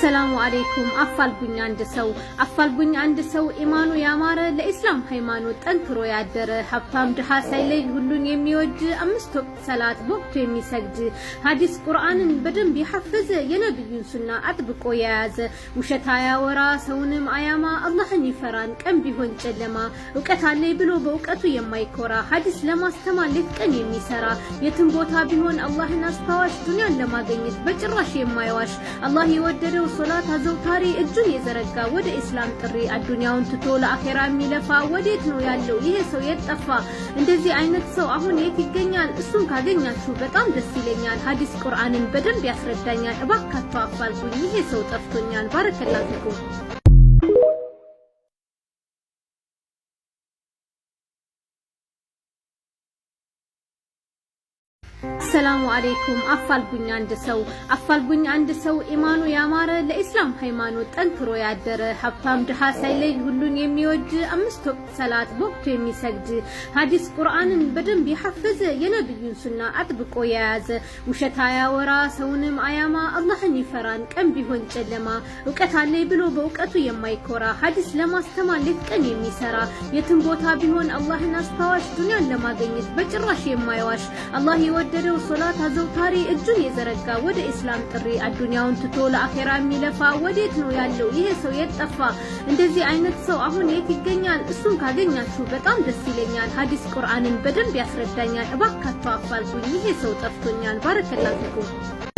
السلام عليكم أفالبني عند سو إيمانو يا مارا لإسلام هيمانو تنكرو يادر حبام دحا سايلي هلون يميوج أمستوك صلاة بوقت يميسجد حديث قرآن بدن بيحفظ ينبي سنة أطبقو ياز وشتايا ورا سونم آياما الله نفران كم بيهون جلما وكتالي بلو بوقتو يمايكورا حديث لما استمالت كن يميسرا يتنبوتا بيهون الله ناستواش دنيا لما غنيت بجراش يمايواش الله يودد صلاة زوتاري እጁን የዘረጋ ወደ እስላም ጥሪ አዱንያውን ትቶ ለአኺራ የሚለፋ ወዴት ነው ያለው ይሄ ሰው የጠፋ እንደዚህ አይነት ሰው አሁን የት ይገኛል እሱን ካገኛችሁ በጣም ደስ ይለኛል ሐዲስ ቁርአንን በደንብ ያስረዳኛል እባካችሁ አፋልጉኝ ይሄ ሰው ጠፍቶኛል ባረከላሁ ፊኩም السلام عليكم أفالبني عند سو إيمانو يا مارا لإسلام هيمانو تنكرو يادر حبام دحا سايلي هلون يميوج أمستوك صلاة بوقت يميسجد حديث قرآن بدن بيحفظ ينبي سنة أطبقو ياز وشتايا ورا سونم آياما الله نفران كم بيهون جلما وكتالي بلو بوقتو يمايكورا حديث لما استمالت كن يميسرا يتنبوتا بيهون الله ناستواش دنيا لما غنيت بجراش يمايواش الله يودد صلاة زوتاري እጁን የዘረጋ ወደ እስላም ጥሪ አዱንያውን ትቶ ለአኺራ የሚለፋ ወዴት ነው ያለው ይሄ ሰው የጠፋ እንደዚህ አይነት ሰው አሁን የት ይገኛል እሱን ካገኛችሁ በጣም ደስ ይለኛል ሐዲስ ቁርአንን በደንብ ያስረዳኛል እባካችሁ አፋልጉኝ ይሄ ሰው ጠፍቶኛል ባረከላሁ ፊኩም